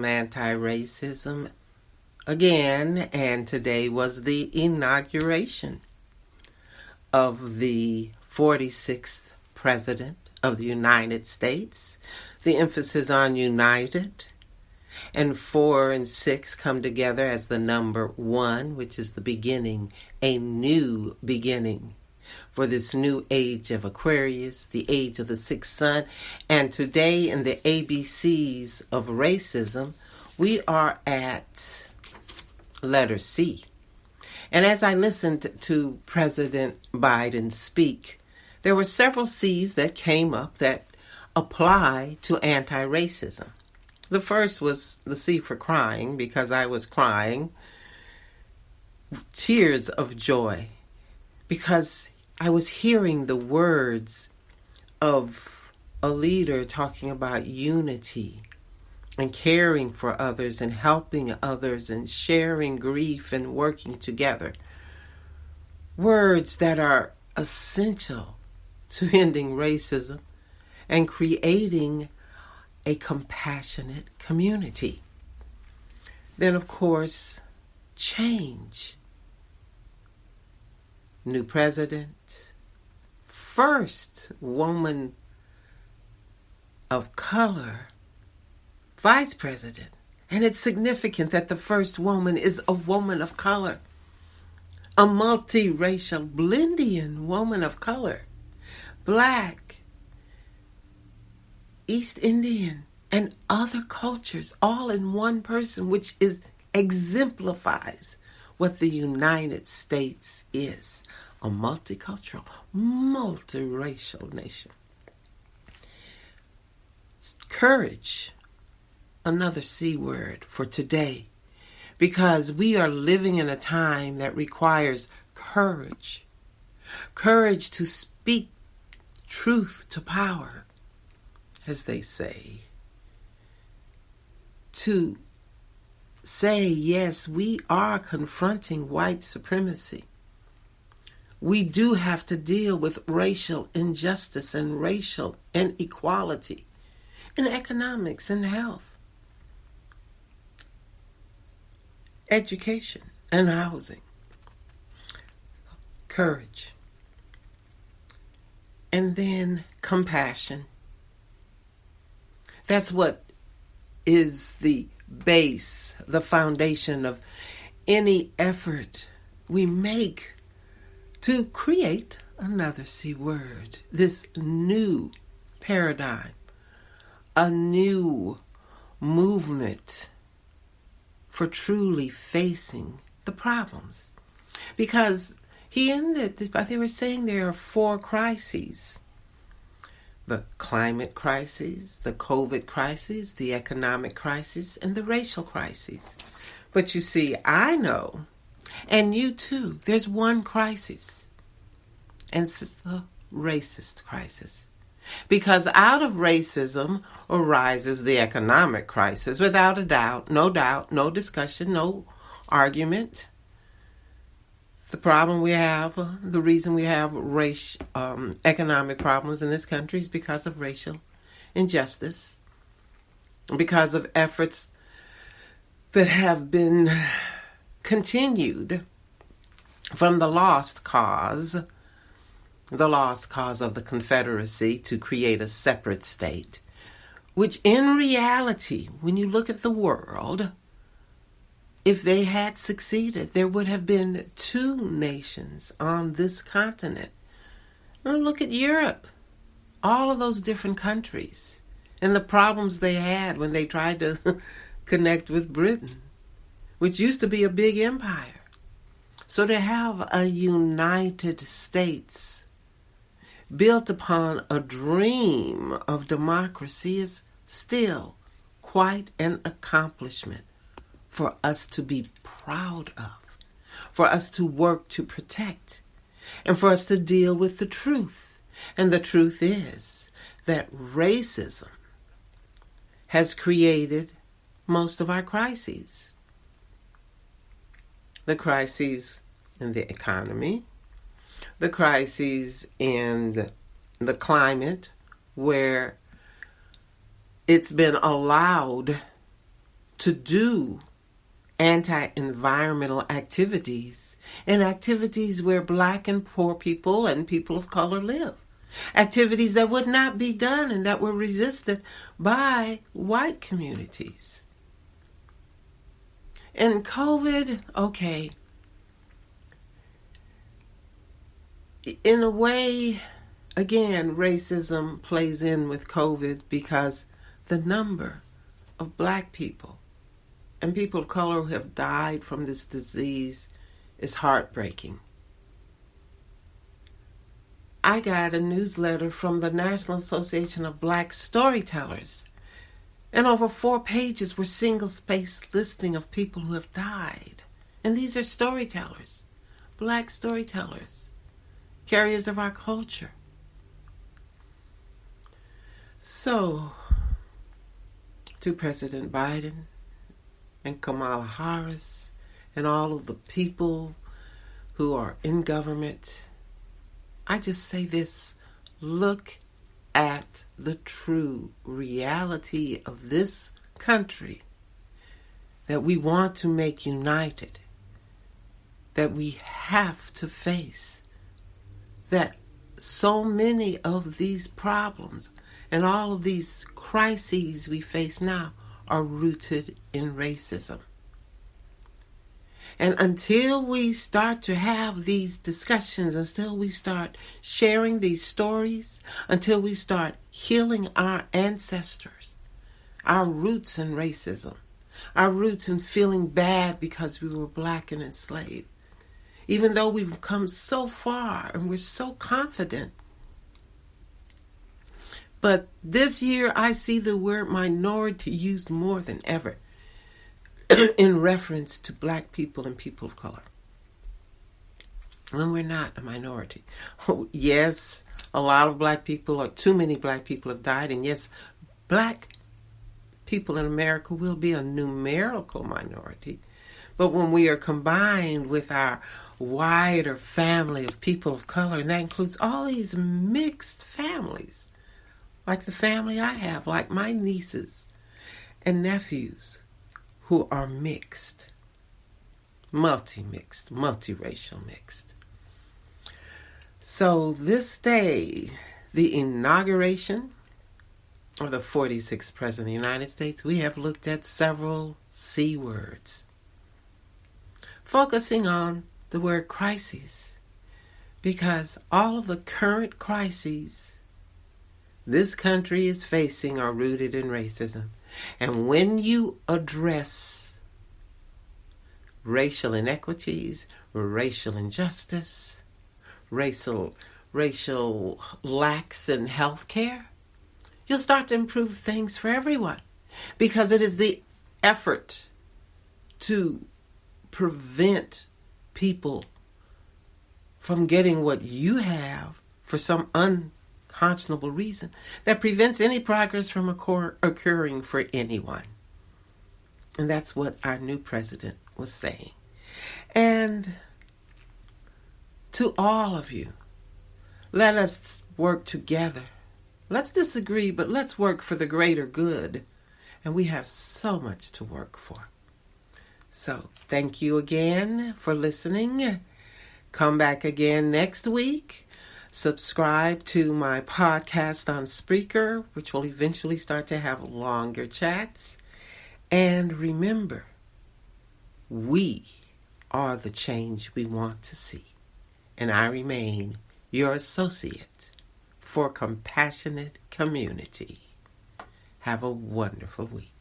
Antiracism again, and today was the inauguration of the 46th President of the United States. The emphasis on united, and 4 and 6 come together as the number 1, which is the beginning, a new beginning for this new age of Aquarius, the age of the sixth sun. And today in the ABCs of racism, we are at letter C. And as I listened to President Biden speak, there were several C's that came up that apply to anti-racism. The first was the C for crying, because I was crying tears of joy, because I was hearing the words of a leader talking about unity and caring for others and helping others and sharing grief and working together. Words that are essential to ending racism and creating a compassionate community. Then, of course, change. New president, first woman of color, vice president. And it's significant that the first woman is a woman of color, a multiracial, Blindian woman of color, Black, East Indian, and other cultures, all in one person, which exemplifies what the United States is, a multicultural, multiracial nation. Courage, another C word for today, because we are living in a time that requires courage. Courage to speak truth to power, as they say. To say, yes, we are confronting white supremacy. We do have to deal with racial injustice and racial inequality in economics and health, education and housing. Courage. And then compassion. That's what is the base, the foundation of any effort we make to create another C word, this new paradigm, a new movement for truly facing the problems. Because he ended, they were saying there are 4 crises. The climate crisis, the COVID crisis, the economic crisis, and the racial crisis. But you see, I know, and you too, there's one crisis, and it's the racist crisis. Because out of racism arises the economic crisis, without a doubt, no discussion, no argument. The problem we have, the reason we have economic problems in this country is because of racial injustice, because of efforts that have been continued from the lost cause of the Confederacy to create a separate state, which in reality, when you look at the world, if they had succeeded, there would have been 2 nations on this continent. Now look at Europe, all of those different countries, and the problems they had when they tried to connect with Britain, which used to be a big empire. So to have a United States built upon a dream of democracy is still quite an accomplishment for us to be proud of, for us to work to protect, and for us to deal with the truth. And the truth is that racism has created most of our crises. The crises in the economy, the crises in the climate, where it's been allowed to do anti-environmental activities and activities where Black and poor people and people of color live. Activities that would not be done and that were resisted by white communities. And COVID, okay, in a way, again, racism plays in with COVID because the number of Black people and people of color who have died from this disease is heartbreaking. I got a newsletter from the National Association of Black Storytellers, and over 4 pages were single-spaced listing of people who have died. And these are storytellers, Black storytellers, carriers of our culture. So, to President Biden and Kamala Harris and all of the people who are in government, I just say this: look at the true reality of this country that we want to make united, that we have to face, that so many of these problems and all of these crises we face now are rooted in racism. And until we start to have these discussions, until we start sharing these stories, until we start healing our ancestors, our roots in racism, our roots in feeling bad because we were Black and enslaved, even though we've come so far and we're so confident. But this year I see the word minority used more than ever in reference to Black people and people of color, when we're not a minority. Yes, a lot of Black people, or too many Black people, have died, and yes, Black people in America will be a numerical minority. But when we are combined with our wider family of people of color, and that includes all these mixed families, like the family I have, like my nieces and nephews, who are mixed, multi-mixed, multiracial mixed. So this day, the inauguration of the 46th President of the United States, we have looked at several C words, focusing on the word crises, because all of the current crises this country is facing are rooted in racism. And when you address racial inequities, racial injustice, racial lacks in health care, you'll start to improve things for everyone. Because it is the effort to prevent people from getting what you have for some unconscionable reason that prevents any progress from occurring for anyone. And that's what our new president was saying. And to all of you, let us work together. Let's disagree, but let's work for the greater good. And we have so much to work for. So thank you again for listening. Come back again next week. Subscribe to my podcast on Spreaker, which will eventually start to have longer chats. And remember, we are the change we want to see. And I remain your associate for compassionate community. Have a wonderful week.